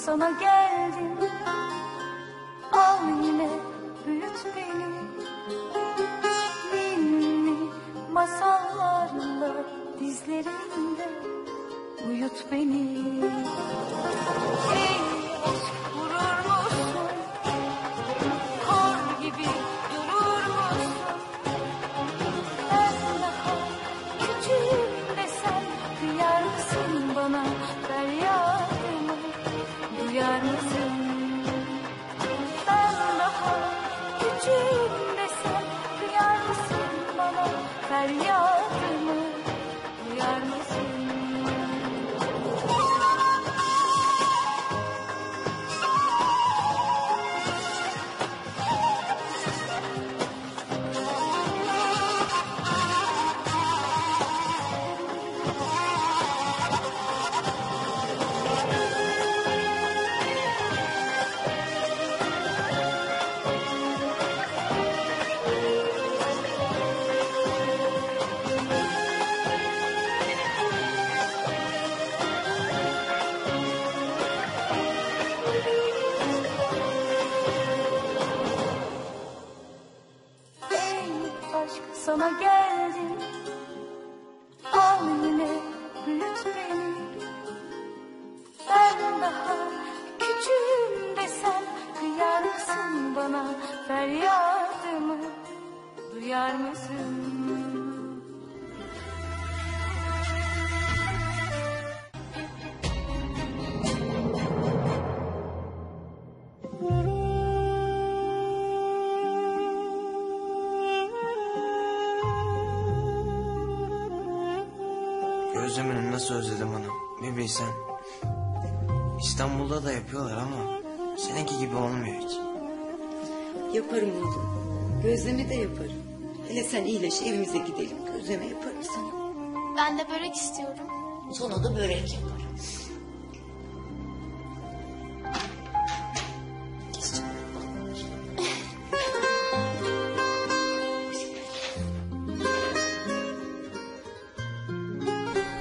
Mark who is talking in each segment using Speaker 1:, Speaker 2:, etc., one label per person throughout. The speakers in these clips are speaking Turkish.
Speaker 1: sana geldim. Al yine büyüt beni, ninni masallarla dizlerinde uyut beni. Ey aşk vurur musun, kor gibi durur musun? Ben daha küçüğüm desem kıyar mısın bana, feryadımı duyar mısın? Ben daha küçüğüm desem kıyar mısın bana, feryadımı duyar mısın? Sana geldim, al yine büyüt beni. Ben daha küçüğüm desem kıyar mısın bana, feryadımı duyar mısın?
Speaker 2: Gözlemini nasıl özledim hanım, bir bilsen. İstanbul'da da yapıyorlar ama seninki gibi olmuyor hiç.
Speaker 3: Yaparım oğlum. Gözleme de yaparım. Hele sen iyileş, evimize gidelim. Gözleme yaparım sana.
Speaker 4: Ben de börek istiyorum.
Speaker 3: Sana da börek yaparım.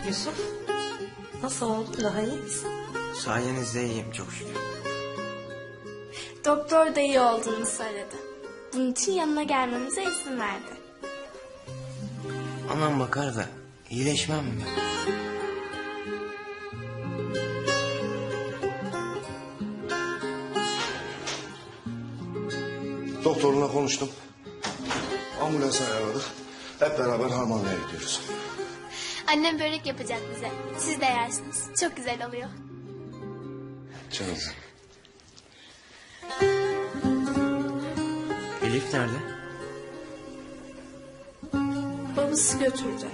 Speaker 3: Yusuf, nasıl oldun? Daha iyi misin?
Speaker 2: Sayenizde iyiyim çok şükür.
Speaker 4: Doktor da iyi olduğunu söyledi. Bunun için yanına gelmemize izin verdi.
Speaker 2: Anam bakar da iyileşmem mi?
Speaker 5: Doktorla konuştum. Ambulans ayarladık. Hep beraber Harmanlı'ya gidiyoruz.
Speaker 4: Annem börek yapacak bize. Siz de yersiniz. Çok güzel oluyor.
Speaker 5: Canım.
Speaker 2: Elif nerede?
Speaker 4: Babası götürdü.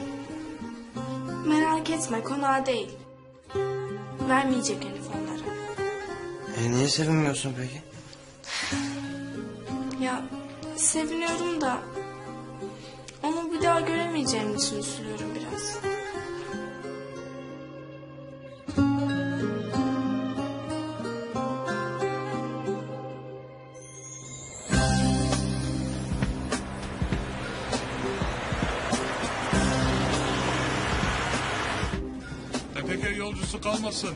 Speaker 4: Merak etme, konağı değil. Vermeyecek Elif onlara.
Speaker 2: Niye sevinmiyorsun peki?
Speaker 4: Ya seviniyorum da... onu bir daha göremeyeceğim için üzülüyorum biraz.
Speaker 6: Tepeköy yolcusu kalmasın.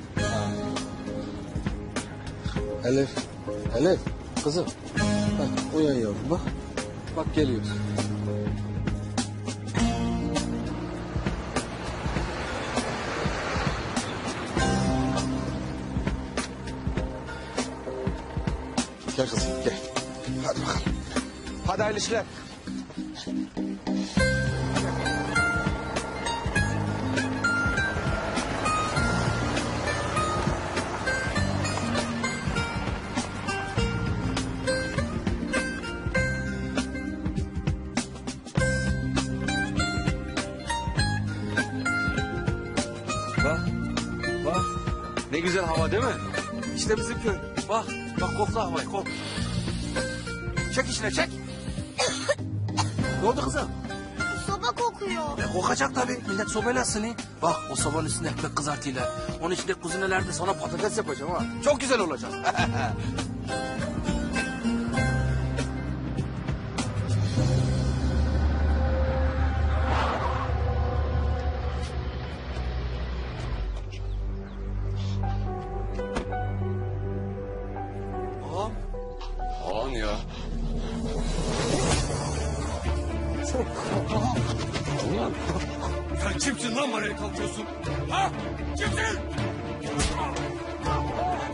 Speaker 7: Elif, Elif kızım. Heh, uyan yavrum bak. Bak geliyoruz. Gel kızım gel. Hadi bakalım. Hadi hayırlı işler.
Speaker 8: Bak, bak. Ne güzel hava değil mi? İşte bizim köy. Bak, bak kokla havayı, kok. Çek içine, çek. Ne oldu kızım?
Speaker 4: Soba kokuyor.
Speaker 8: Kokacak tabii. Millet sobayla ısınıyor. Bak o sobanın üstünde ekmek kızartıyla. Onun içinde kuzinelerde sana patates yapacağım ha. Çok güzel olacak.
Speaker 6: Sen kimsin lan bana el kalkıyorsun? Ha? Kimsin?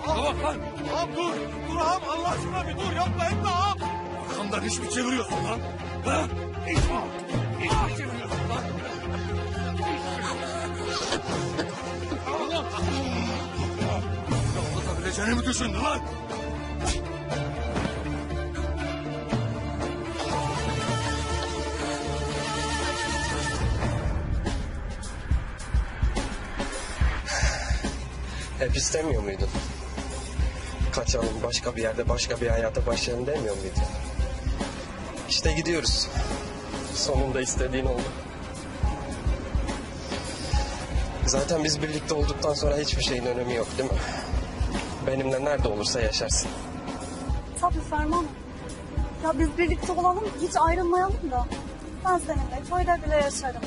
Speaker 6: Bana bak lan. Ağam dur. Dur ağam Allah aşkına bir dur yapma etme ağam. Arkamdan iş mi çeviriyorsun lan? Ha? İş mi çeviriyorsun lan? Yapabileceğini mi düşündün lan?
Speaker 9: Hep istemiyor muydun? Kaçalım başka bir yerde başka bir hayata başlayalım demiyor muydun? İşte gidiyoruz. Sonunda istediğin oldu. Zaten biz birlikte olduktan sonra hiçbir şeyin önemi yok değil mi? Benimle nerede olursa yaşarsın.
Speaker 10: Tabii Ferman. Ya biz birlikte olalım, hiç ayrılmayalım da. Ben seninle köyde bile yaşarım.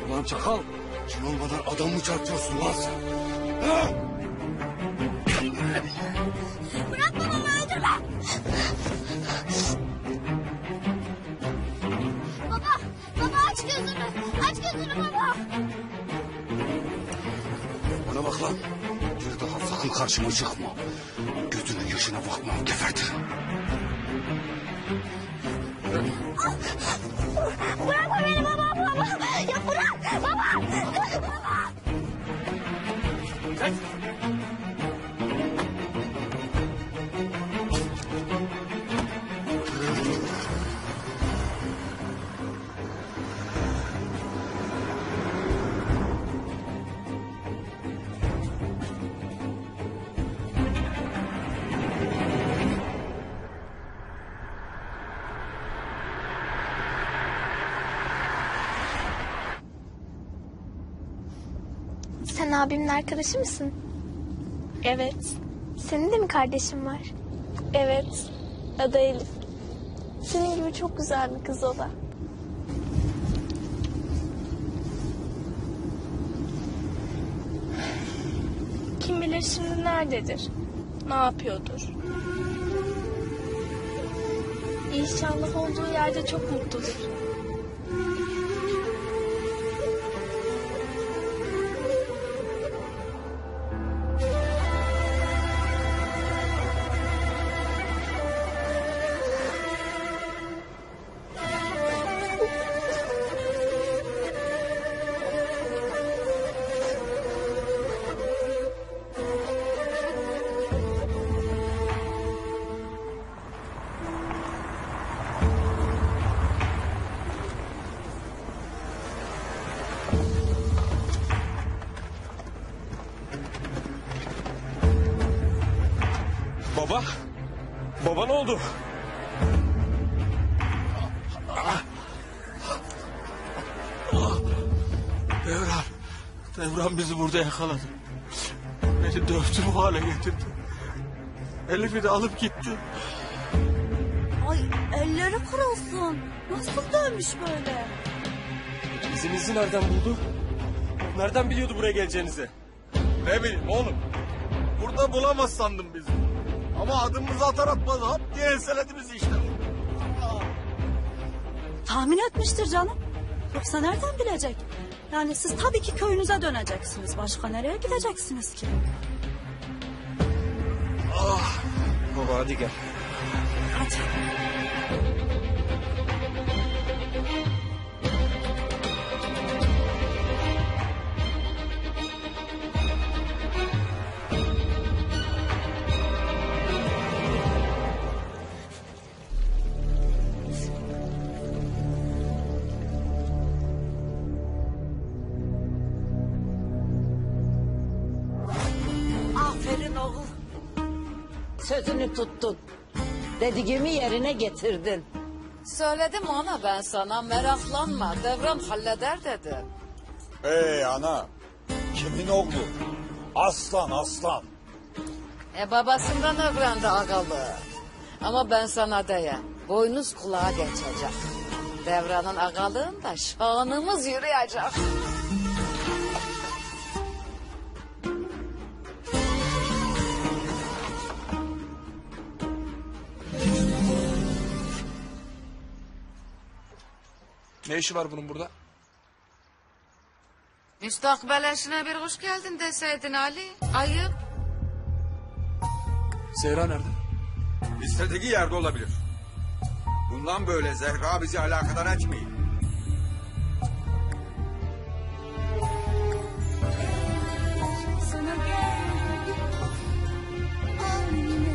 Speaker 6: Ulan çakal. Kim olmadan adam mı çarpıyorsun lan sen? Ha?
Speaker 1: Bırak babamı öldürme. Baba aç gözünü. Aç gözünü baba.
Speaker 6: Bana bak lan. Bir daha sakın karşıma çıkma. Gözünün yaşına bakmam gebertirim.
Speaker 1: Bırakma beni baba. Ya bırak baba.
Speaker 6: Çek.
Speaker 4: Sen abimin arkadaşı mısın? Evet. Senin de mi kardeşin var? Evet. Adı Elif. Senin gibi çok güzel bir kız o da. Kim bilir şimdi nerededir? Ne yapıyordur? İnşallah olduğu yerde çok mutludur.
Speaker 9: Baba? Baba ne oldu?
Speaker 11: Devran bizi burada yakaladı. Beni dövdü bu hale getirdi. Elif'i de alıp gitti.
Speaker 10: Ay elleri kırılsın. Nasıl dönmüş böyle?
Speaker 9: İzinizi nereden buldu? Nereden biliyordu buraya geleceğinizi?
Speaker 11: Ne bileyim oğlum. Burada bulamaz sandım bizi. Ama adımımızı atar atmaz hop diye enseledi bizi işte.
Speaker 10: Tahmin etmiştir canım. Yoksa nereden bilecek? Yani siz tabii ki köyünüze döneceksiniz. Başka nereye gideceksiniz ki?
Speaker 9: Baba hadi gel.
Speaker 10: Hadi.
Speaker 12: Aferin oğul. Sözünü tuttun. Dediğimi yerine getirdin.
Speaker 13: Söyledim ana ben sana meraklanma. Devran halleder dedim.
Speaker 14: Hey ana. Kimin oğlu? Aslan aslan.
Speaker 13: Babasından öğrendi ağalığı. Ama ben sana diyeyim. Boynuz kulağa geçecek. Devranın ağalığında şanımız yürüyecek.
Speaker 6: Ne işi var bunun burada?
Speaker 13: Müstakbel eşine bir hoş geldin deseydin Ali. Ayıp.
Speaker 6: Zehra nerede?
Speaker 11: İstediği yerde olabilir. Bundan böyle Zehra bizi alakadar etmeyin.
Speaker 1: Sana gel. Al yine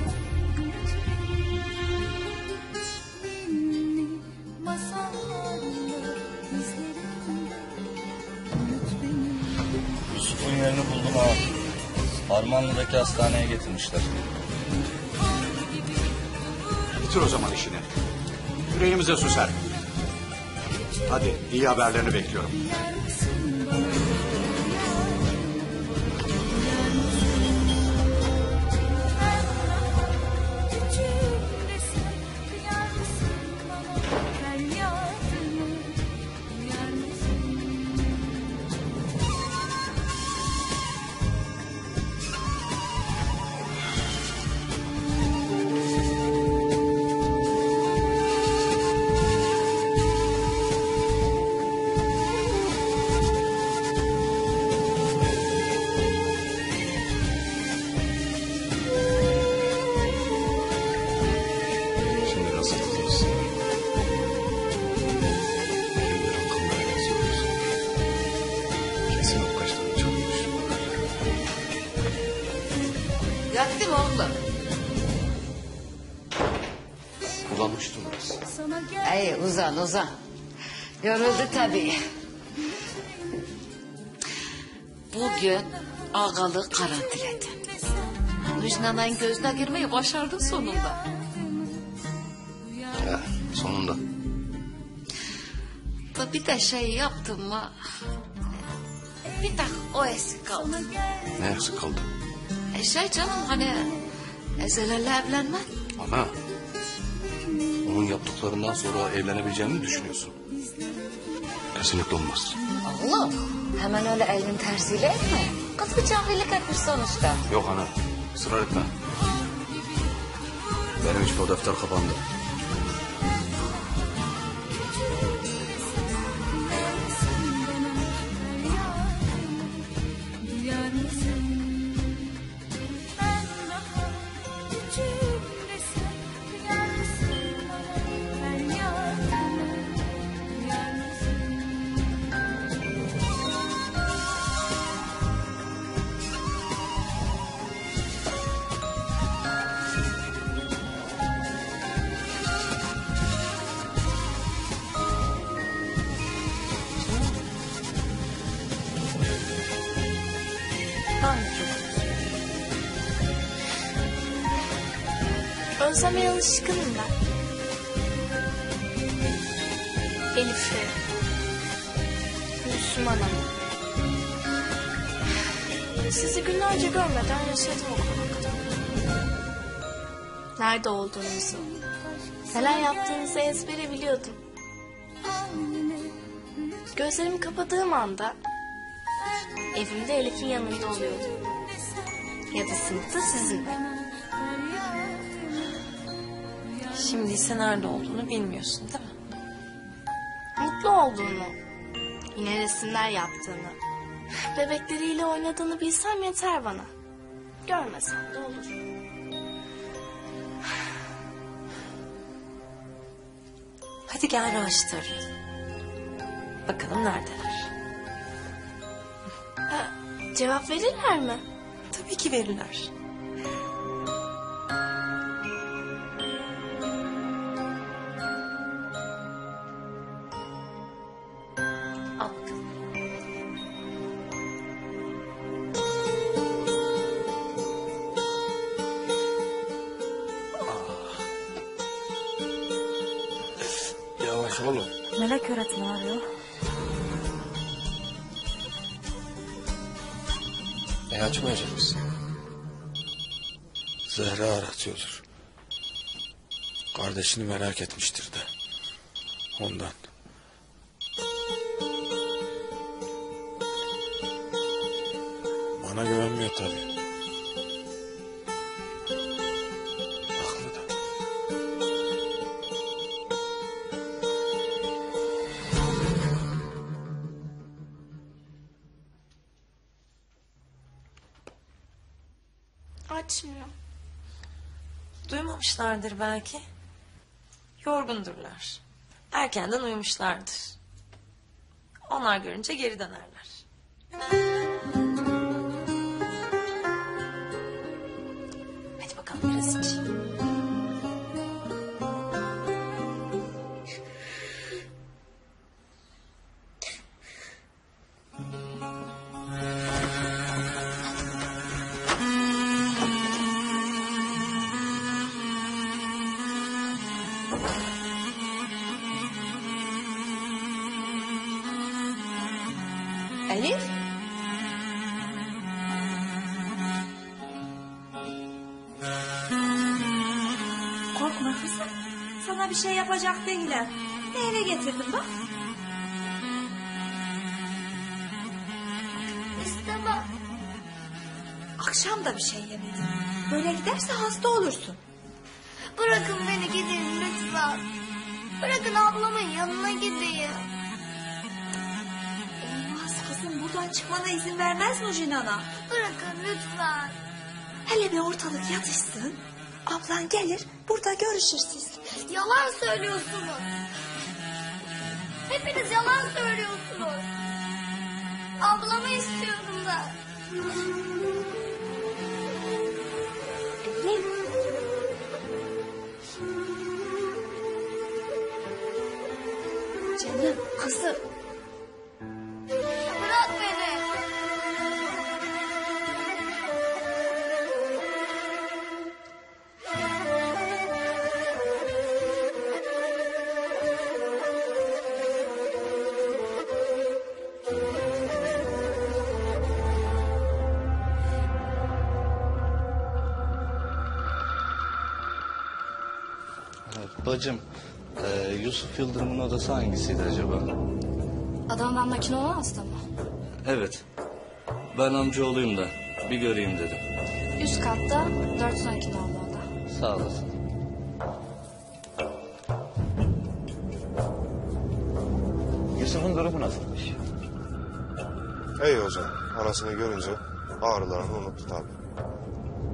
Speaker 1: ninni masallarında izlerimde unut beni.
Speaker 15: Yusuf'un yerini buldum ha. Harmanlı'daki hastaneye getirmişler.
Speaker 14: Bitir o zaman işini. Yüreğimize su ser. Hadi iyi haberlerini bekliyorum.
Speaker 5: Şimdi nasıl tutuyorsun? Ellerin kanlara yazıyorsun. Kesin o kaçtan çalmış.
Speaker 13: Yattım oğlum.
Speaker 5: Ulanmıştım biraz.
Speaker 13: Ay uzan. Yoruldu tabii. Bugün ağalığı karantiledin. Müjgana'nın gözüne girmeyi başardın sonunda.
Speaker 5: Ya sonunda.
Speaker 13: Da bir de şey yaptın mı? Bir tek o eksik kaldı.
Speaker 5: Ne eksik kaldı?
Speaker 13: Şey canım hani Ezel'le evlenmek.
Speaker 5: Ana. Onun yaptıklarından sonra evlenebileceğini mi düşünüyorsun? Kesinlikle olmaz.
Speaker 13: Oğlum hemen öyle elin tersiyle etme. Kız bir cahillik etmiş sonuçta.
Speaker 5: Yok ana. Israr etme. Benim için o defter kapandı.
Speaker 1: Duyar mısın? Ben daha küçük desem duyar mısın bana feryadımı? Duyar mısın?
Speaker 4: Özlemeye alışkınım ben. Elif'i, Müslüman'ım. Sizi günlerce görmeden yaşadım o konakta. Nerede olduğunuzu, neler yaptığınızı ezbere biliyordum. Gözlerimi kapadığım anda evimde Elif'in yanında oluyordum. Ya da sınıfta sizinle.
Speaker 3: Şimdi ise nerede olduğunu bilmiyorsun değil mi?
Speaker 4: Mutlu olduğunu, yine resimler yaptığını, bebekleriyle oynadığını bilsem yeter bana. Görmesem de olur.
Speaker 3: Hadi gel araştır. Bakalım neredeler?
Speaker 4: Cevap verirler mi?
Speaker 3: Tabii ki verirler.
Speaker 4: Al bakalım.
Speaker 5: Yavaş oğlum.
Speaker 10: Melek öğretmen arıyor.
Speaker 5: Açmayacak mısın?
Speaker 6: Zehra aratıyordur. Kardeşini merak etmiştir de. Ondan.
Speaker 11: Bana güvenmiyor tabii. Haklı da.
Speaker 16: Açmıyor. Duymamışlardır belki. Yorgundurlar. Erkenden uyumuşlardır. Onlar görünce geri dönerler. Hadi bakalım biraz iç.
Speaker 3: Elif?
Speaker 10: Korkma kızım. Sana bir şey yapacak değiller. Neyle getirdim bak.
Speaker 1: İstemem.
Speaker 10: Akşam da bir şey yemedin. Böyle giderse hasta olursun.
Speaker 1: Bırakın beni gideyim lütfen. Bırakın ablamın yanına gideyim.
Speaker 10: Olmaz kızım, buradan çıkmana izin vermez Nurcan ana.
Speaker 1: Bırakın lütfen.
Speaker 10: Hele bir ortalık yatışsın. Ablan gelir, burada görüşürsünüz.
Speaker 1: Yalan söylüyorsunuz. Hepiniz yalan söylüyorsunuz. Ablamı istiyorum ben.
Speaker 10: Canım, kızım.
Speaker 1: Bırak beni.
Speaker 15: Bacım, Yusuf Yıldırım'ın odası hangisiydi acaba?
Speaker 1: Adamdan makine olamaz mı?
Speaker 15: Evet. Ben amcaoğluyum da bir göreyim dedim.
Speaker 1: Üst katta 412 nolu oda.
Speaker 15: Sağ olasın.
Speaker 17: Yusuf'un durumu nasılmış?
Speaker 18: İyi hocam. Anasını görünce ağrılarını unuttu tabii.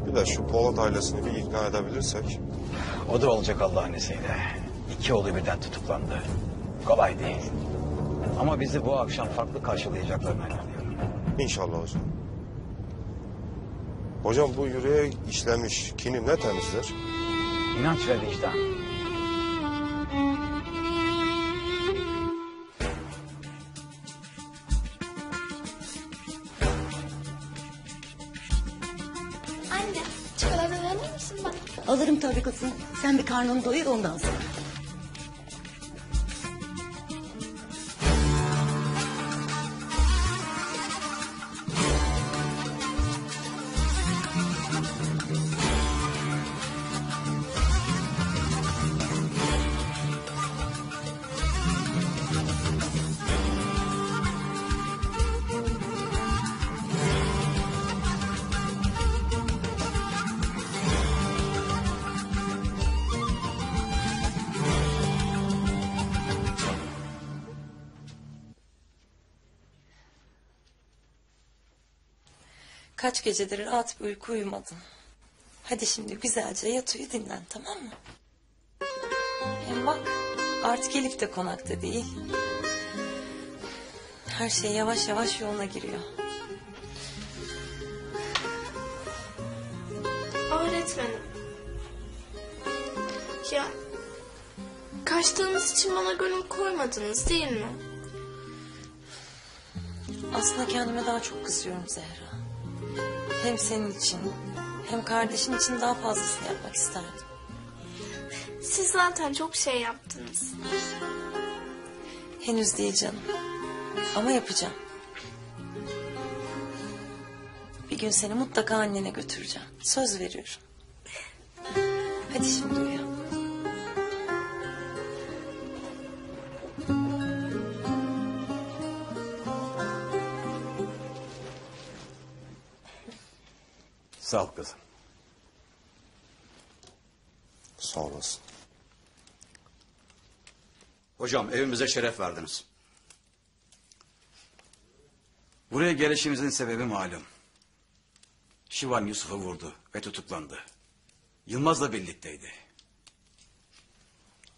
Speaker 18: Bir de şu Polat ailesini bir ikna edebilirsek.
Speaker 17: O da olacak Allah'ın izniyle. 2 oğlu birden tutuklandı. Kolay değil. Ama bizi bu akşam farklı karşılayacaklarına inanıyorum.
Speaker 18: İnşallah hocam. Hocam bu yüreğe işlemiş kini ne temizler?
Speaker 17: İnanç ve vicdan.
Speaker 1: Anne, çikolata verir misin bana?
Speaker 3: Alırım tabii kızım. Sen bir karnını doyur ondan sonra.
Speaker 16: Kaç gecedir rahat bir uyku uyumadın. Hadi şimdi güzelce yat uyu dinlen, tamam mı? Hem bak artık Elif de konakta değil. Her şey yavaş yavaş yoluna giriyor.
Speaker 4: Öğretmenim. Ya kaçtığımız için bana gönül koymadınız değil mi?
Speaker 16: Aslında kendime daha çok kızıyorum Zehra. Hem senin için hem kardeşin için daha fazlasını yapmak isterdim.
Speaker 4: Siz zaten çok şey yaptınız.
Speaker 16: Henüz değil canım. Ama yapacağım. Bir gün seni mutlaka annene götüreceğim. Söz veriyorum. Hadi şimdi uyu.
Speaker 14: Sağ ol kızım.
Speaker 18: Sağ olasın.
Speaker 14: Hocam evimize şeref verdiniz. Buraya gelişimizin sebebi malum. Şivan Yusuf'u vurdu ve tutuklandı. Yılmaz'la birlikteydi.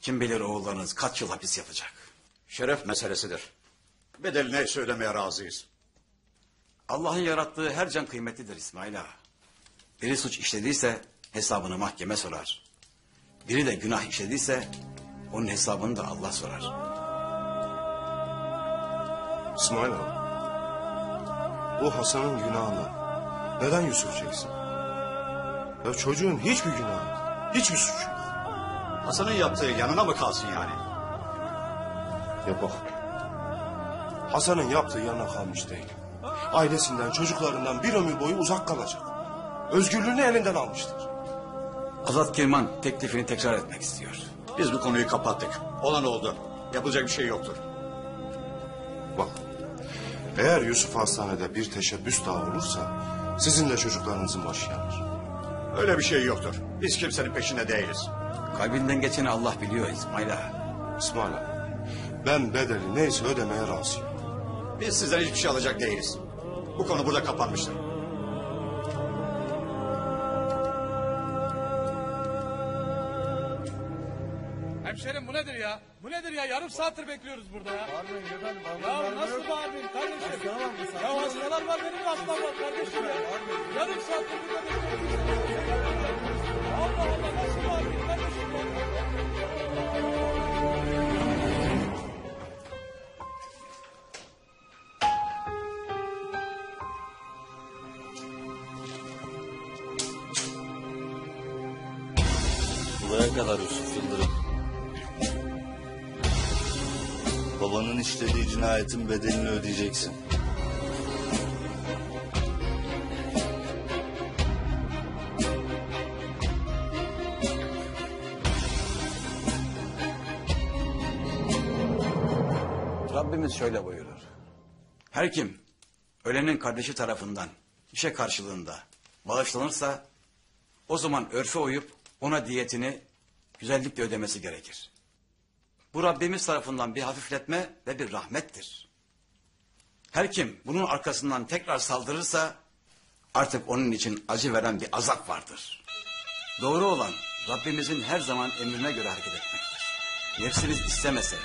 Speaker 14: Kim bilir oğullarınız kaç yıl hapis yatacak. Şeref meselesidir. Bedeli neyse ödemeye razıyız. Allah'ın yarattığı her can kıymetlidir İsmail ağa. Biri suç işlediyse hesabını mahkeme sorar. Biri de günah işlediyse onun hesabını da Allah sorar.
Speaker 18: İsmail abi. Bu Hasan'ın günahını neden Yusuf çeksin? Ya çocuğun hiçbir günahı, hiçbir suçu yok.
Speaker 14: Hasan'ın yaptığı yanına mı kalsın yani?
Speaker 18: Ya bak. Hasan'ın yaptığı yanına kalmış değil. Ailesinden, çocuklarından bir ömür boyu uzak kalacak. Özgürlüğünü elinden almıştır.
Speaker 14: Azat Kirman teklifini tekrar etmek istiyor. Biz bu konuyu kapattık. Olan oldu. Yapılacak bir şey yoktur.
Speaker 18: Bak. Eğer Yusuf hastanede bir teşebbüs daha olursa sizin de çocuklarınızın başı yanar.
Speaker 14: Öyle bir şey yoktur. Biz kimsenin peşinde değiliz. Kalbinden geçeni Allah biliyor İsmail ağa.
Speaker 18: İsmail ağa, ben bedeli neyse ödemeye razıyım.
Speaker 14: Biz sizden hiçbir şey alacak değiliz. Bu konu burada kapanmıştır.
Speaker 6: Hemşerim bu nedir ya? Bu nedir ya? Yarım saattir bekliyoruz burada ya. Ya nasıl bağırmayın kardeşim? Ya hastalar var benim de hastam var kardeşim ya. Yarım saattir burada bekliyoruz. Allah Allah nasıl bağırmayın kardeşim ya?
Speaker 15: Buraya kadar Yusuf Yıldırım. Babanın işlediği cinayetin bedelini ödeyeceksin.
Speaker 14: Rabbimiz şöyle buyurur. Her kim ölenin kardeşi tarafından işe karşılığında bağışlanırsa o zaman örfe uyup ona diyetini güzellikle ödemesi gerekir. Bu Rabbimiz tarafından bir hafifletme ve bir rahmettir. Her kim bunun arkasından tekrar saldırırsa artık onun için acı veren bir azap vardır. Doğru olan Rabbimizin her zaman emrine göre hareket etmektir. Nefsimiz istemese,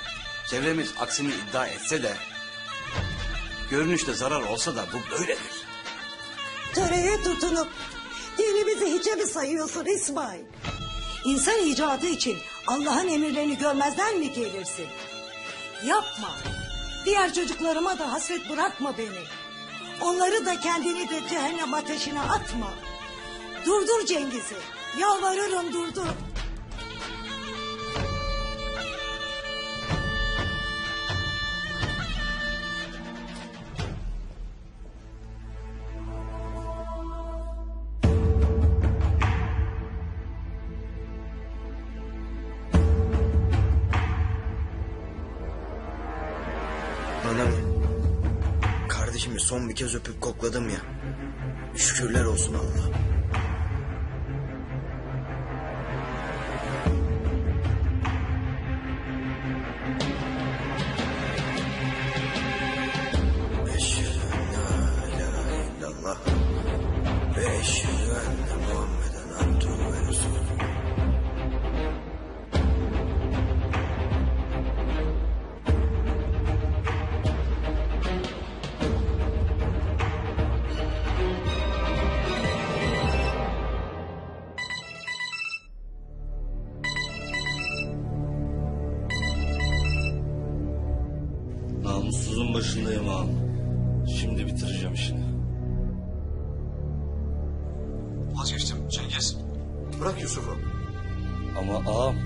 Speaker 14: çevremiz aksini iddia etse de, görünüşte zarar olsa da bu böyledir.
Speaker 12: Töreye tutunup dinimizi hiçe mi sayıyorsun İsmail? İnsan icadı için Allah'ın emirlerini görmezden mi gelirsin? Yapma. Diğer çocuklarıma da hasret bırakma beni. Onları da kendini de cehennem ateşine atma. Durdur Cengiz'i. Yalvarırım durdur.
Speaker 2: Anam, kardeşimi son bir kez öpüp kokladım ya. Şükürler olsun Allah. Eşhedü en la ilahe illallah ve eşhedü enne Muhammeden abduhu ve resulühü.
Speaker 15: Namussuzun başındayım ağam. Şimdi bitireceğim işini.
Speaker 14: Vazgeçtim Cengiz. Bırak Yusuf'u.
Speaker 15: Ama ağam.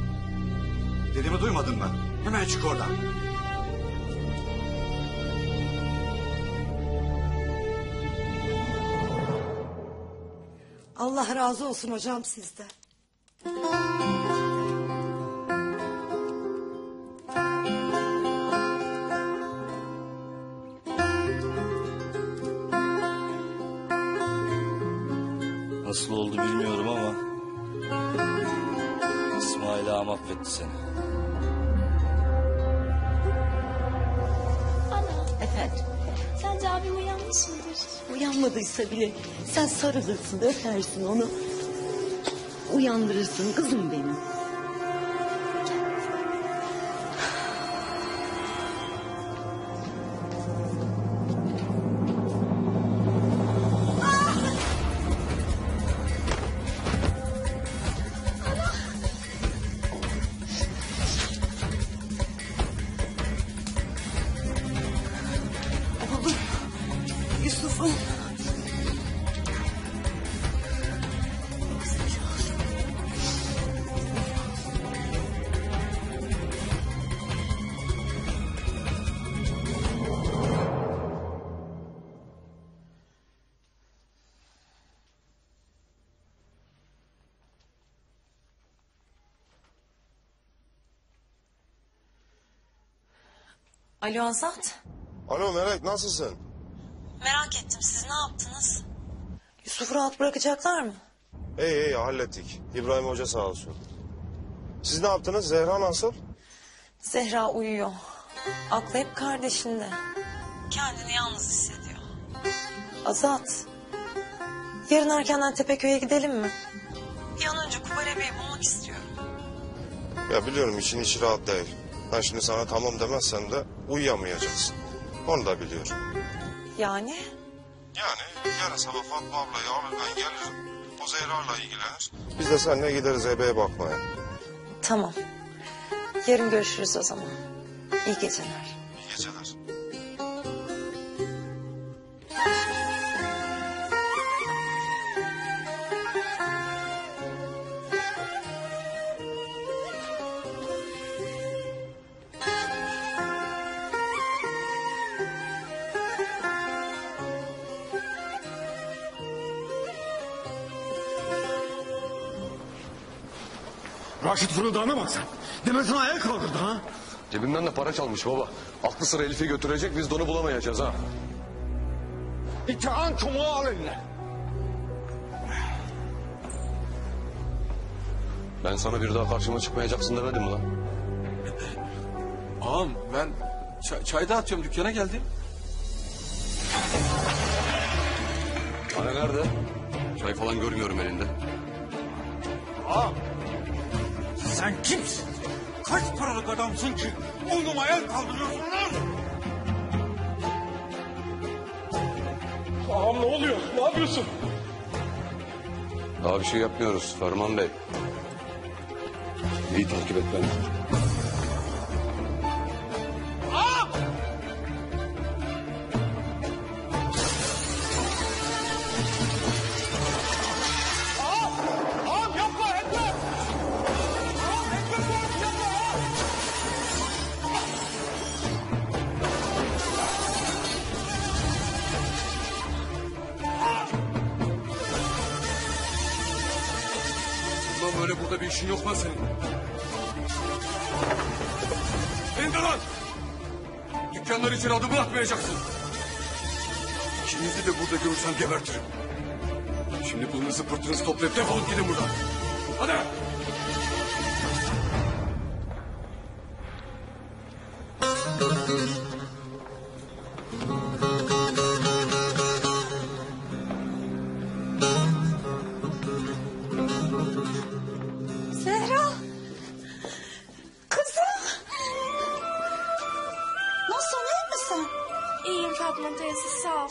Speaker 14: Dediğimi duymadın mı? Hemen çık oradan.
Speaker 12: Allah razı olsun hocam sizden.
Speaker 15: nasıl oldu bilmiyorum ama İsmail ağam affetti seni.
Speaker 3: Efendim?
Speaker 4: Sence abim uyanmış mıdır?
Speaker 3: Uyanmadıysa bile sen sarılırsın, öpersin onu. Uyandırırsın kızım benim. Oğlum, Yusuf'um.
Speaker 16: Alo Azat.
Speaker 18: Alo Melek nasılsın?
Speaker 16: Merak ettim siz ne yaptınız? Yusuf'u rahat bırakacaklar mı?
Speaker 18: İyi hallettik. İbrahim Hoca sağ olsun. Siz ne yaptınız? Zehra nasıl?
Speaker 16: Zehra uyuyor. Aklı hep kardeşinde. Kendini yalnız hissediyor. Azat. Yarın erkenden Tepeköy'e gidelim mi? Bir an önce Kubale Bey'i bulmak istiyorum.
Speaker 18: Ya biliyorum için içi rahat değil. Ben şimdi sana tamam demezsem de uyuyamayacaksın. Onu da biliyorum.
Speaker 16: Yani?
Speaker 18: Yani yarın sabah Fatma ablayı alır ben gelirim. O Zehra'yla ilgilenir. Biz de seninle gideriz ebeye bakmaya.
Speaker 16: Tamam. Yarın görüşürüz o zaman. İyi geceler.
Speaker 18: İyi geceler.
Speaker 11: Raşit fırıldağına bak sen. Demesine ayağa kaldırdı ha.
Speaker 9: Cebimden de para çalmış baba. Aklı sıra Elif'i götürecek biz de onu bulamayacağız ha.
Speaker 11: İttihan çubuğu al eline.
Speaker 9: Ben sana bir daha karşıma çıkmayacaksın demedim mi lan?
Speaker 8: Ağam ben çay dağıtıyorum dükkana geldim.
Speaker 9: Hani nerede? Çay falan görmüyorum elinde.
Speaker 11: Ağam. Sen kimsin? Kaç paralık adamsın ki oğluma el kaldırıyorsun lan? Ağam ne oluyor? Ne yapıyorsun?
Speaker 9: Daha bir şey yapmıyoruz Ferman Bey. İyi takip et beni.
Speaker 11: Ağam! Ağam yapma etme!
Speaker 8: Bundan böyle burada bir işin yok lan senin. İndir lan! Dükkanları için adım bırakmayacaksın. İkinizi de burada görürsem gebertirim. Şimdi pılınızı pırtınızı toplayıp defolup gidin buradan. Hadi!
Speaker 10: Zehra. Kızım. Nasılsın iyi misin?
Speaker 4: İyiyim Fatma teyze sağ ol.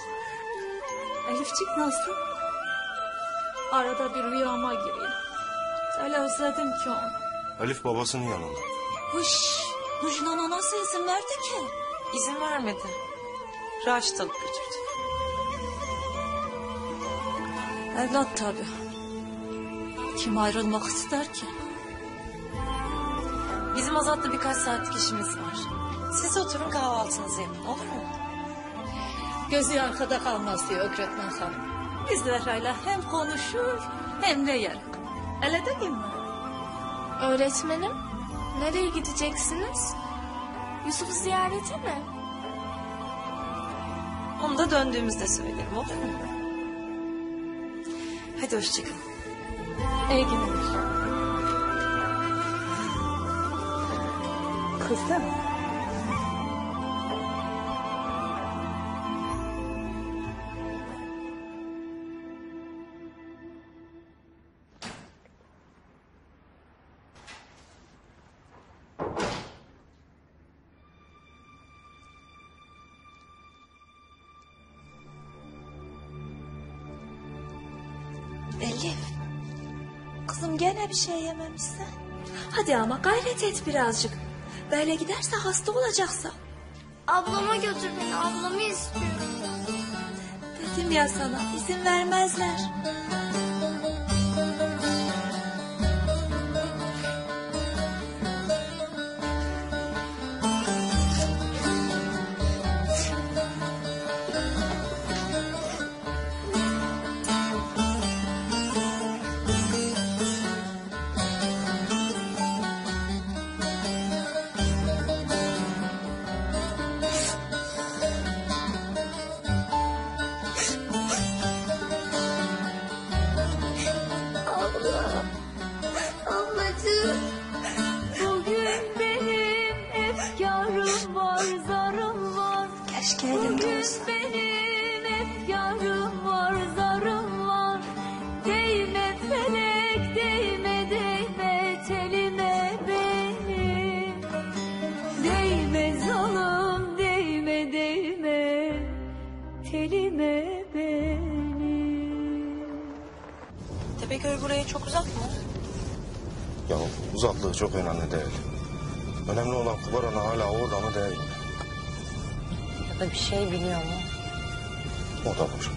Speaker 10: Elifçik nasıl? Arada bir rüyama giriyor. Öyle özledim ki onu.
Speaker 18: Elif babasının yanında.
Speaker 10: Huşnan anası izin verdi ki.
Speaker 16: İzin vermedi. Raşit alıp götürdü.
Speaker 10: Evlat tabii. Kim ayrılmak ister ki?
Speaker 16: Bizim Azat'la birkaç saatlik işimiz var. Siz oturun kahvaltınızı yapın olur mu?
Speaker 10: Gözü arkada kalmaz diyor Ökretmen Hanım. Biz Zehra'yla hem konuşur hem de yer. Öyle değil mi?
Speaker 4: Öğretmenim nereye gideceksiniz? Yusuf'u ziyarete mi?
Speaker 16: Onu da döndüğümüzde söylerim olur mu? Hadi hoşçakalın.
Speaker 10: İyi günler. Kızım.
Speaker 4: Elif. Kızım gene bir şey yememişsin. Hadi ama gayret et birazcık. Böyle giderse hasta olacaksa.
Speaker 1: Ablama götür beni. Ablamı istiyorum.
Speaker 4: Dedim ya sana izin vermezler.
Speaker 1: Ablacığım. Bugün benim efkarım var, zarım var.
Speaker 4: Keşke elimde olsa.
Speaker 1: Bugün benim efkarım var, zarım var. Değme felek, değme değme telime benim. Değme zalim, değme değme telime benim.
Speaker 16: Tepeköy buraya çok uzak mı?
Speaker 18: Ya uzaklığı çok önemli değil. Önemli olan Kubar Ana hala orada mı değil mi?
Speaker 16: Ya da bir şey biliyor mu?
Speaker 18: O da var.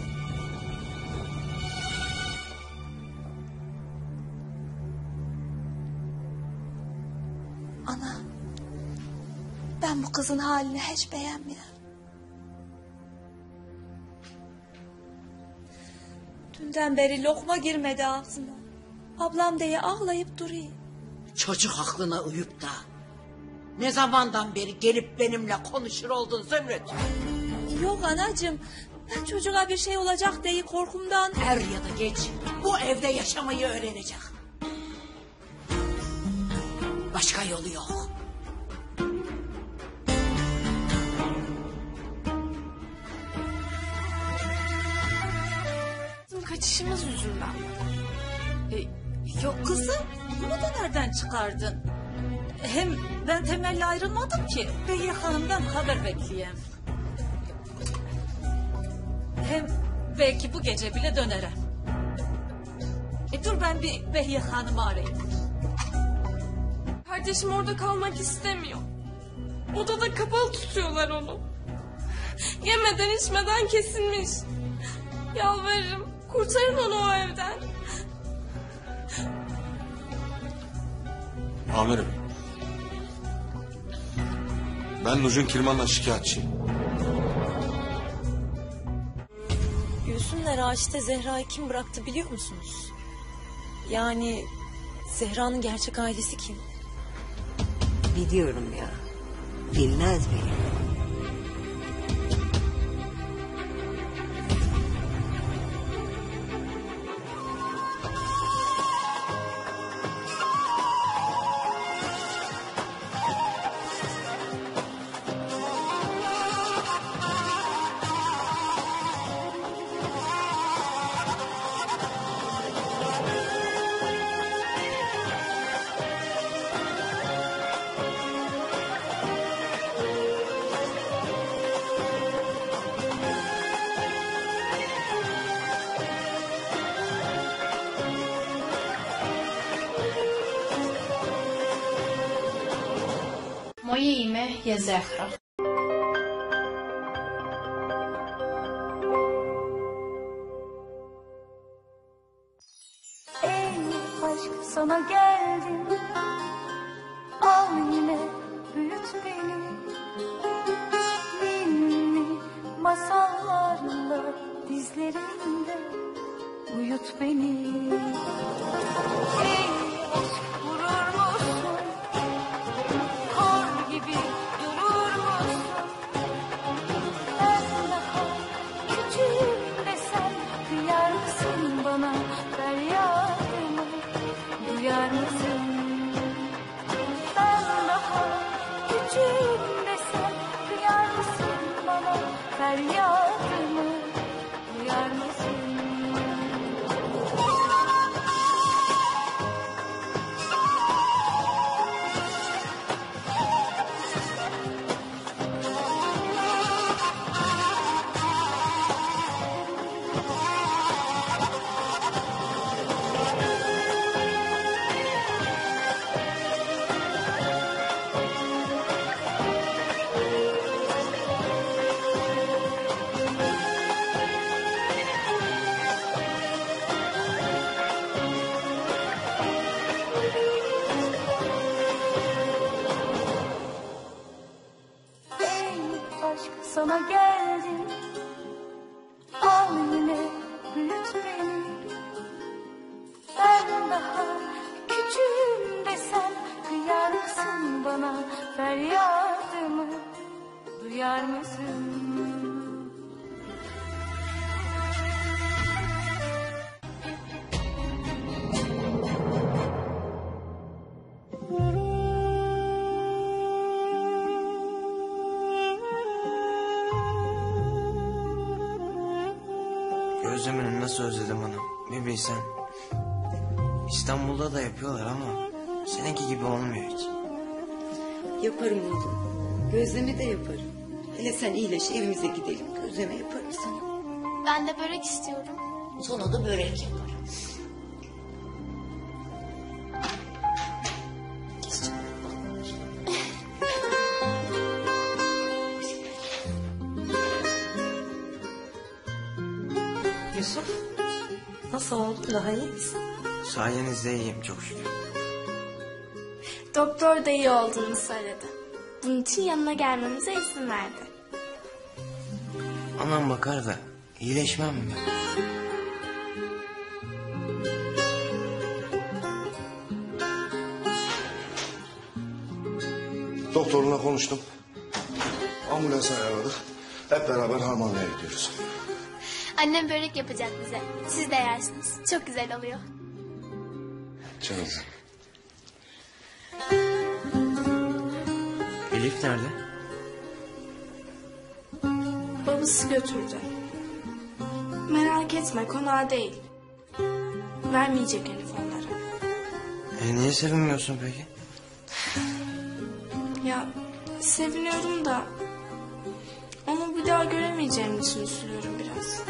Speaker 4: Ana. Ben bu kızın halini hiç beğenmiyorum. Dünden beri lokma girmedi ağzına. Ablam diye ağlayıp duruyor.
Speaker 19: Çocuk aklına uyup da ne zamandan beri gelip benimle konuşur oldun Zümrüt?
Speaker 4: Yok anacığım. Ben çocuğa bir şey olacak diye korkumdan...
Speaker 19: Er ya da geç bu evde yaşamayı öğrenecek. Başka yolu yok.
Speaker 10: Bizim kaçışımız yüzünden. Yok kızım. Bunu da nereden çıkardın? Hem ben Temel'le ayrılmadım ki. Behiye Hanım'dan haber bekleyeyim. Hem belki bu gece bile dönerim. Dur ben bir Behiye Hanım'ı arayayım.
Speaker 20: Kardeşim orada kalmak istemiyor. Odada kapalı tutuyorlar onu. Yemeden içmeden kesilmiş. Yalvarırım kurtarın onu o evden.
Speaker 11: Amirim. Ben Nurcan Kirman'la şikayetçiyim.
Speaker 16: Gülsüm'le Raşit'e Zehra'yı kim bıraktı biliyor musunuz? Yani Zehra'nın gerçek ailesi kim?
Speaker 12: Biliyorum ya. Bilmez miyim?
Speaker 21: Moje ime je Zehra.
Speaker 1: Ey aşk sana geldim. Al yine büyüt beni. Ninni masallarla dizlerinde uyut beni. Ey aşk vurur musun? Kor gibi durur musun? Ben daha küçük desem kıyar mısın bana? feryadımı duyar mısın? Sana geldim, al yine büyüt beni. Ben daha küçüğüm desem kıyar mısın bana? Feryadımı duyar mısın?
Speaker 7: Gözlemini nasıl özledim hanım. Bir bilsen. İstanbul'da da yapıyorlar ama seninki gibi olmuyor hiç.
Speaker 3: Yaparım oğlum. Gözlemi de yaparım. Hele sen iyileş evimize gidelim. Gözleme yaparım sana.
Speaker 4: Ben de börek istiyorum.
Speaker 19: Sonra da börek yaparım.
Speaker 16: Yusuf, nasıl oldun? Daha iyi misin?
Speaker 7: Sayenizde iyiyim çok şükür.
Speaker 4: Doktor da iyi olduğunu söyledi. Bunun için yanına gelmemize izin verdi.
Speaker 7: Anam bakar da iyileşmem mi ben?
Speaker 18: Doktorla konuştum. Ambulans ayarladık. Hep beraber Harmanlı'ya gidiyoruz.
Speaker 4: Annem börek yapacak bize. Siz de yersiniz. Çok güzel oluyor.
Speaker 18: Canım.
Speaker 7: Elif nerede?
Speaker 20: Babası götürdü. Merak etme, konağı değil. Vermeyecek Elif onlara.
Speaker 7: Niye sevinmiyorsun peki?
Speaker 20: Ya seviniyorum da onu bir daha göremeyeceğim için üzülüyorum biraz.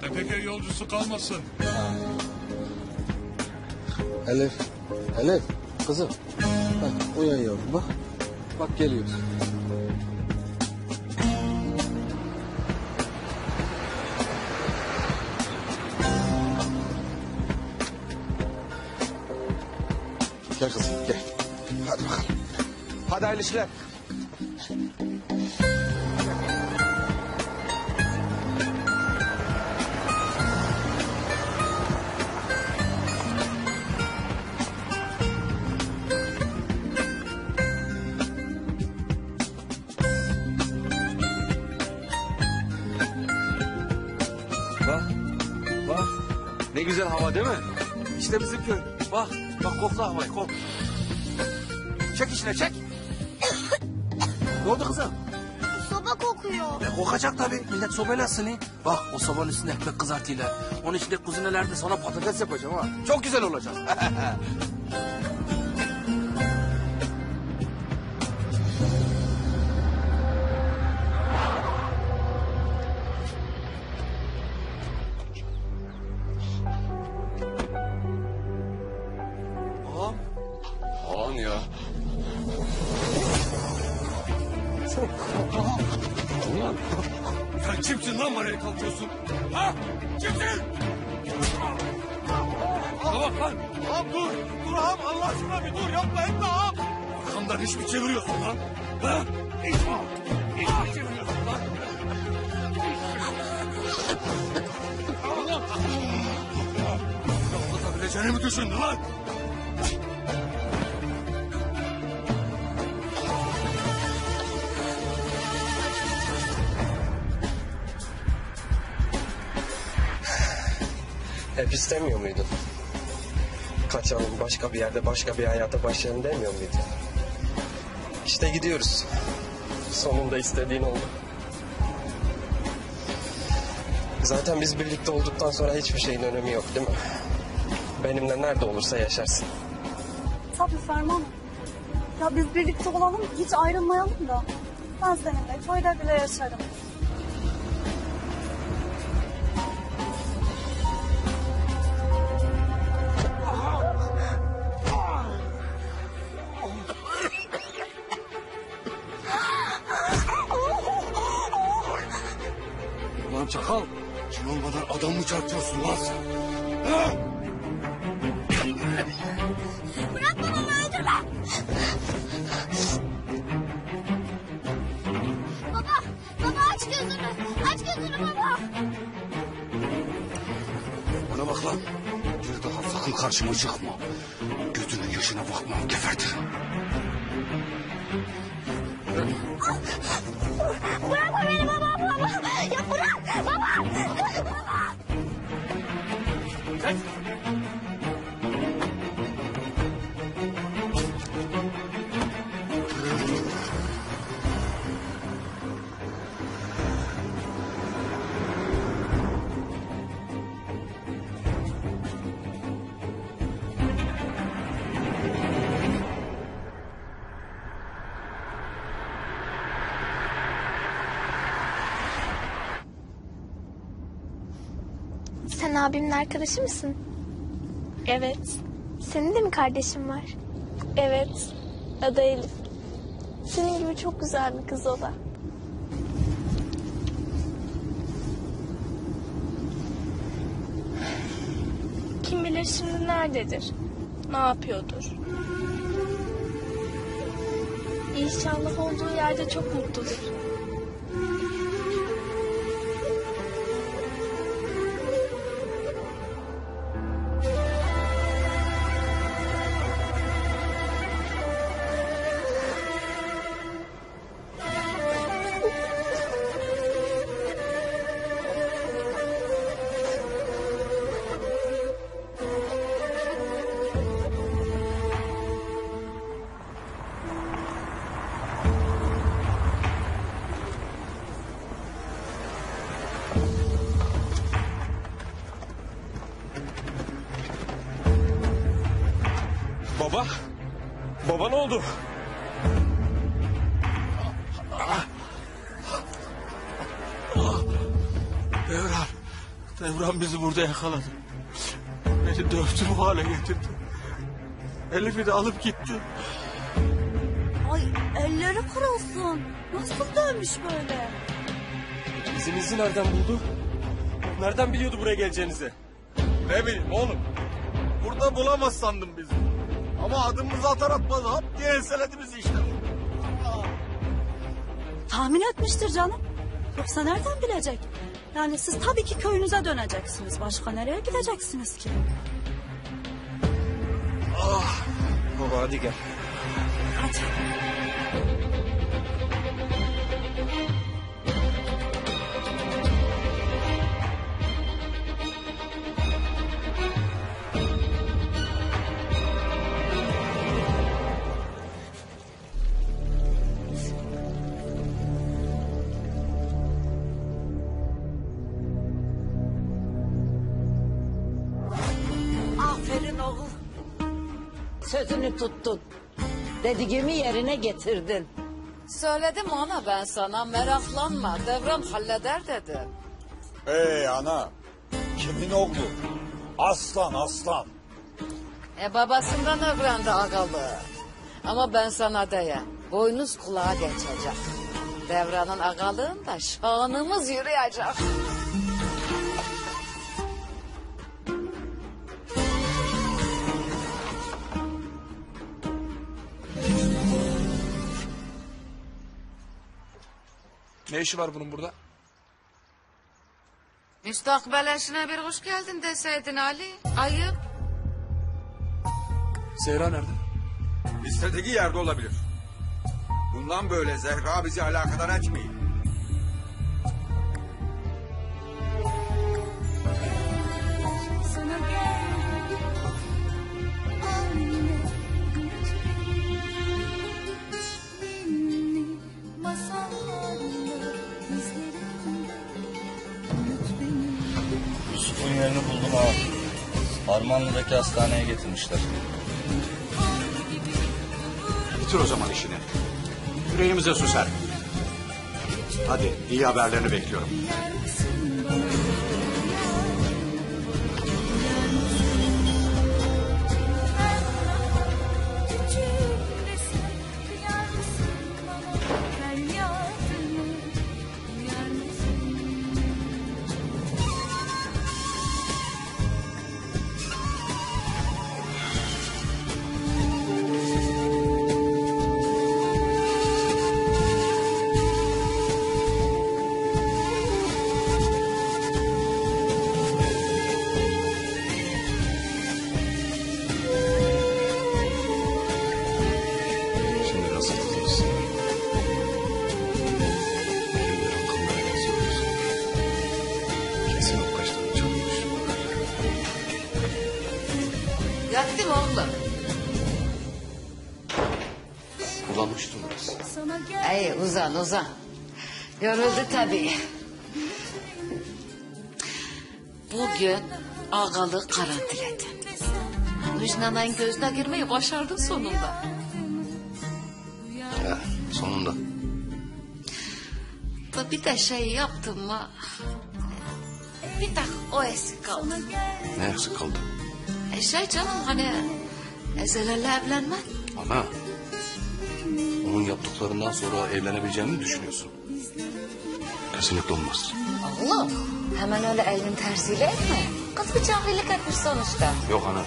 Speaker 6: Tepeköy yolcusu kalmasın.
Speaker 8: Elif, Elif kızım. Heh, uyan yavrum bak. Bak geliyoruz. Gel kızım gel. Hadi bakalım. Hadi hayırlı işler. Bak, bak. Ne güzel hava değil mi? İşte bizim köy. Bak, bak kokla havayı, kok. Çek içine, çek. Ne oldu kızım?
Speaker 4: Soba kokuyor.
Speaker 8: Kokacak tabii. Millet sobayla ısınıyor. Bak o sobanın üstünde ekmek kızartıyla. Onun içinde kuzinelerde sana patates yapacağım ha. Çok güzel olacak.
Speaker 11: Ağam ya.
Speaker 6: Ulan. Sen kimsin lan bana el kalkıyorsun? Ha? Kimsin? Bak lan. Ağam dur. Dur ağam Allah aşkına bir dur yapma etme ağam. Arkamdan iş mi çeviriyorsun lan? Ha? İş mi çeviriyorsun lan? Anlatabileceğini mi düşündün lan?
Speaker 9: Hep istemiyor muydun? Kaçalım, başka bir yerde başka bir hayata başlayalım demiyor muydun? İşte gidiyoruz. Sonunda istediğin oldu. Zaten biz birlikte olduktan sonra hiçbir şeyin önemi yok değil mi? Benimle nerede olursa yaşarsın.
Speaker 1: Tabii Ferman. Ya biz birlikte olalım, hiç ayrılmayalım da. Ben seninle köyde bile yaşarım.
Speaker 18: Ulan çakal. Kim olmadan adam mı çarpıyorsun lan sen? Ha?
Speaker 1: Bırak babamı, öldürme! Baba aç gözünü! Aç gözünü baba!
Speaker 18: Bana bak lan. Bir daha sakın karşıma çıkma. Gözünün yaşına bakmam, gebertirim.
Speaker 1: Bırakma beni baba! Ya bırak! Baba!
Speaker 4: Sen abimin arkadaşı mısın? Evet. Senin de mi kardeşin var? Evet. Adı Elif. Senin gibi çok güzel bir kız o da. Kim bilir şimdi nerededir? Ne yapıyordur? İnşallah olduğu yerde çok mutludur.
Speaker 18: Baba? Baba ne oldu?
Speaker 11: Devran bizi burada yakaladı. Beni dövdü, bu hale getirdi. Elif'i de alıp gitti.
Speaker 1: Ay elleri kırılsın. Nasıl dönmüş böyle?
Speaker 18: İzinizi nereden buldu? Nereden biliyordu buraya geleceğinizi?
Speaker 11: Ne bileyim oğlum. Burada bulamaz sandım bizi. Ama adımımızı atar atmaz hop diye enseledi bizi işte.
Speaker 1: Tahmin etmiştir canım. Yoksa nereden bilecek? Yani siz tabii ki köyünüze döneceksiniz. Başka nereye gideceksiniz ki?
Speaker 18: Baba hadi gel.
Speaker 1: Hadi.
Speaker 19: Aferin oğul. Sözünü tuttun. Dediğimi yerine getirdin.
Speaker 10: Söyledim ana ben sana, meraklanma. Devran halleder dedim.
Speaker 17: Ey ana. Kimin oğlu? Aslan aslan.
Speaker 10: Babasından öğrendi ağalığı. Ama ben sana diyeyim, boynuz kulağa geçecek. Devranın ağalığında şanımız yürüyecek.
Speaker 6: Ne işi var bunun burada?
Speaker 10: Müstakbel eşine bir hoş geldin deseydin Ali. Ayıp.
Speaker 6: Zehra nerede?
Speaker 8: İstediği yerde olabilir. Bundan böyle Zehra bizi alakadar etmeyin.
Speaker 13: sana gel. Al yine unut beni. Ninni masallarla izlerimde unut beni.
Speaker 15: Yusuf'un yerini buldum ha. Harmanlı'daki hastaneye getirmişler.
Speaker 22: Bitir o zaman işini. Yüreğimize su ser. Hadi iyi haberlerini bekliyorum. Şimdi nasıl tutuyorsun? Ellerin kanlara yazıyoruz. Kesin o kaçtan çalmış.
Speaker 19: Yattı mı oğlum?
Speaker 22: Bulanmıştım biraz.
Speaker 19: Ay uzan. Yoruldu tabii. Bugün ağalığı karantinledim. Müjnanan gözüne girmeyi başardın sonunda.
Speaker 22: Ya, sonunda.
Speaker 19: Da bir de şey yaptım mı? Bir tek o eksik kaldı.
Speaker 22: Ne eksik kaldı?
Speaker 19: Şey canım hani Ezel'le evlenme.
Speaker 22: Ana. Onun yaptıklarından sonra evlenebileceğini mi düşünüyorsun? Kesinlikle olmaz.
Speaker 19: Oğlum hemen öyle elin tersiyle etme. Kız bir cahillik etmiş sonuçta.
Speaker 22: Yok ana.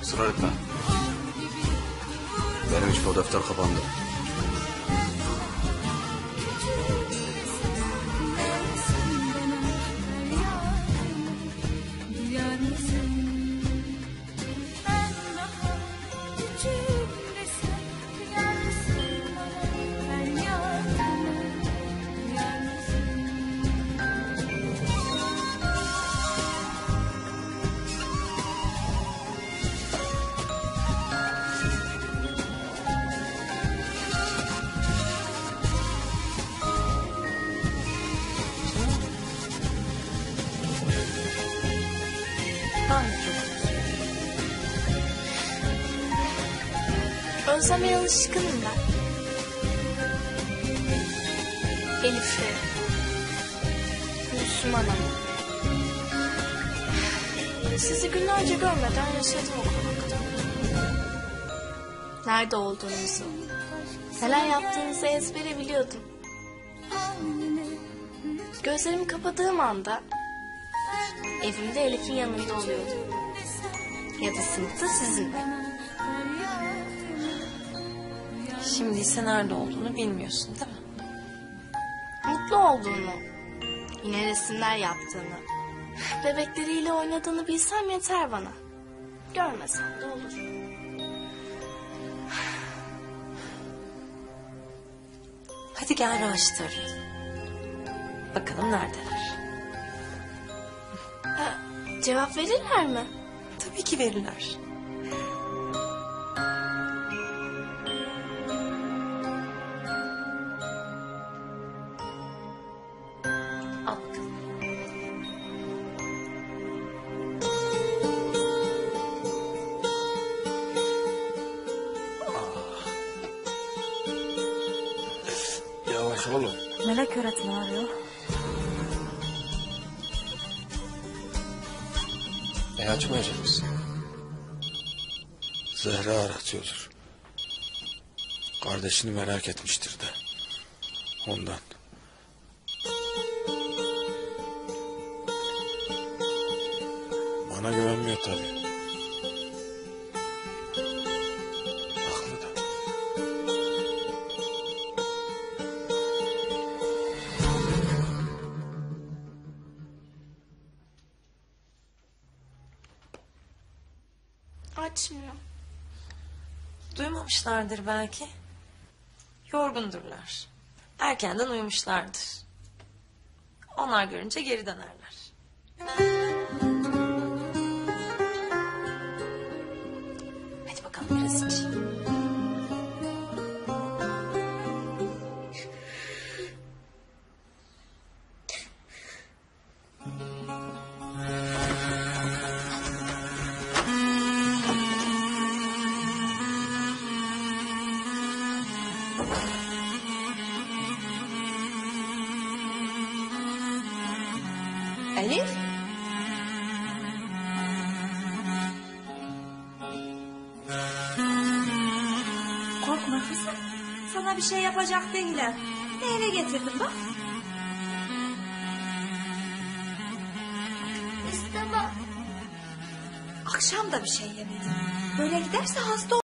Speaker 22: Israr etme. Benim için o defter kapandı.
Speaker 13: Duyar mısın? Ben daha küçüğüm desem duyar mısın bana? Feryadımı duyar mısın?
Speaker 4: Özlemeye alışkınım ben. Elif'i, Müslüman'ım. Sizi günlerce görmeden yaşadım o konakta. Nerede olduğunuzu, neler yaptığınızı ezbere biliyordum. Gözlerimi kapadığım anda evimde Elif'in yanında oluyordum. Ya da sınıfta sizinle.
Speaker 16: Şimdi ise nerede olduğunu bilmiyorsun değil mi?
Speaker 4: Mutlu olduğunu, yine resimler yaptığını, bebekleriyle oynadığını bilsem yeter bana. Görmesem de olur.
Speaker 16: Hadi gel Raşit'i arayalım. Bakalım neredeler?
Speaker 4: Cevap verirler mi?
Speaker 16: Tabii ki verirler. Al bakalım.
Speaker 22: Yavaş oğlum.
Speaker 1: Melek öğretmen arıyor.
Speaker 22: Açmayacak mısın? Zehra aratıyordur. Kardeşini merak etmiştir de. Ondan. Bana güvenmiyor tabii. Haklı da.
Speaker 4: Açmıyor.
Speaker 16: Duymamışlardır belki. Yorgundurlar. Erkenden uyumuşlardır. Onlar görünce geri dönerler.
Speaker 4: biraz içeyim. Elif?
Speaker 1: Korkma kızım. Sana bir şey yapacak değiller. Eve getirdim bak.
Speaker 20: İstemem.
Speaker 1: Akşam da bir şey yemedim. Böyle giderse hasta